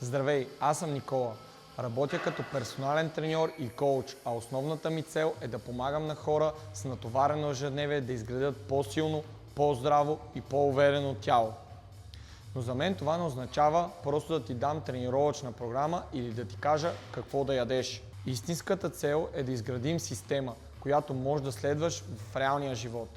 Здравей, аз съм Никола. Работя като персонален треньор и коуч, а основната ми цел е да помагам на хора с натоварено ежедневие да изградят по-силно, по-здраво и по-уверено тяло. Но за мен това не означава просто да ти дам тренировъчна програма или да ти кажа какво да ядеш. Истинската цел е да изградим система, която можеш да следваш в реалния живот.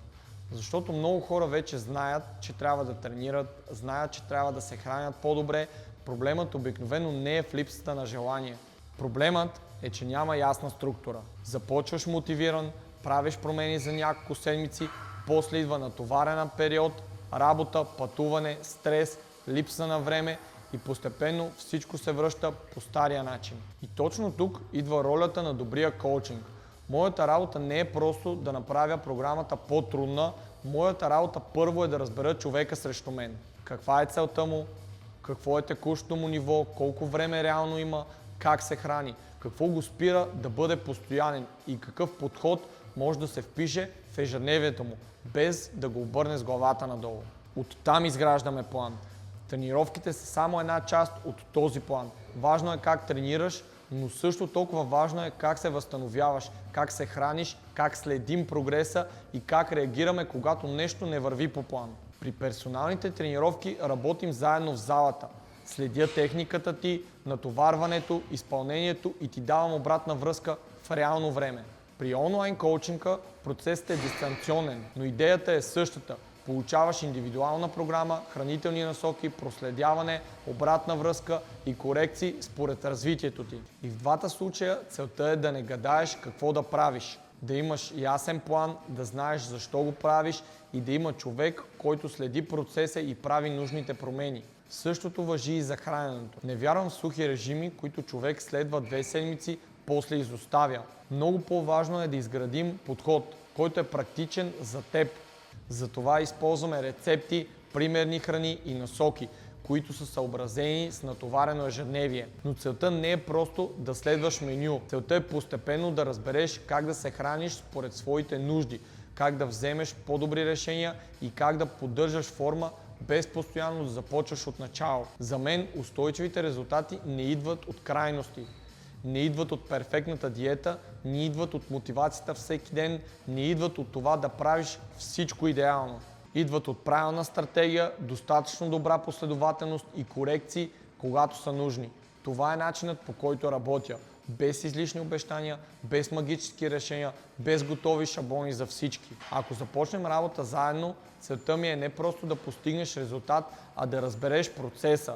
Защото много хора вече знаят, че трябва да тренират, знаят, че трябва да се хранят по-добре. Проблемът обикновено не е в липсата на желание. Проблемът е, че няма ясна структура. Започваш мотивиран, правиш промени за няколко седмици, после идва натоварен период, работа, пътуване, стрес, липса на време и постепенно всичко се връща по стария начин. И точно тук идва ролята на добрия коучинг. Моята работа не е просто да направя програмата по-трудна, моята работа първо е да разбера човека срещу мен. Каква е целта му, какво е текущото му ниво, колко време реално има, как се храни, какво го спира да бъде постоянен и какъв подход може да се впише в ежедневието му, без да го обърне с главата надолу. Оттам изграждаме план. Тренировките са само една част от този план. Важно е как тренираш, но също толкова важно е как се възстановяваш, как се храниш, как следим прогреса и как реагираме, когато нещо не върви по план. При персоналните тренировки работим заедно в залата. Следя техниката ти, натоварването, изпълнението и ти давам обратна връзка в реално време. При онлайн коучинга процесът е дистанционен, но идеята е същата. Получаваш индивидуална програма, хранителни насоки, проследяване, обратна връзка и корекции според развитието ти. И в двата случая целта е да не гадаеш какво да правиш. Да имаш ясен план, да знаеш защо го правиш и да има човек, който следи процеса и прави нужните промени. Същото важи и за храненето. Не вярвам в сухи режими, които човек следва 2 седмици, после изоставя. Много по-важно е да изградим подход, който е практичен за теб. Затова използваме рецепти, примерни храни и насоки, които са съобразени с натоварено ежедневие. Но целта не е просто да следваш меню. Целта е постепенно да разбереш как да се храниш според своите нужди, как да вземеш по-добри решения и как да поддържаш форма без постоянно да започваш от начало. За мен устойчивите резултати не идват от крайности. Не идват от перфектната диета, не идват от мотивацията всеки ден, не идват от това да правиш всичко идеално. Идват от правилна стратегия, достатъчно добра последователност и корекции, когато са нужни. Това е начинът, по който работя. Без излишни обещания, без магически решения, без готови шаблони за всички. Ако започнем работа заедно, целта ми е не просто да постигнеш резултат, а да разбереш процеса,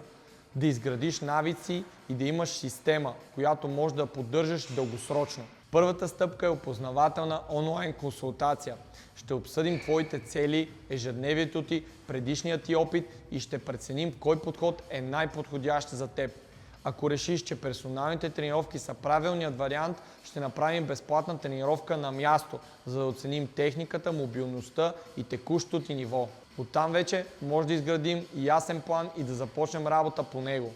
да изградиш навици и да имаш система, която можеш да поддържаш дългосрочно. Първата стъпка е опознавателна онлайн консултация. Ще обсъдим твоите цели, ежедневието ти, предишният ти опит и ще преценим кой подход е най-подходящ за теб. Ако решиш, че персоналните тренировки са правилният вариант, ще направим безплатна тренировка на място, за да оценим техниката, мобилността и текущото ти ниво. Оттам вече може да изградим ясен план и да започнем работа по него.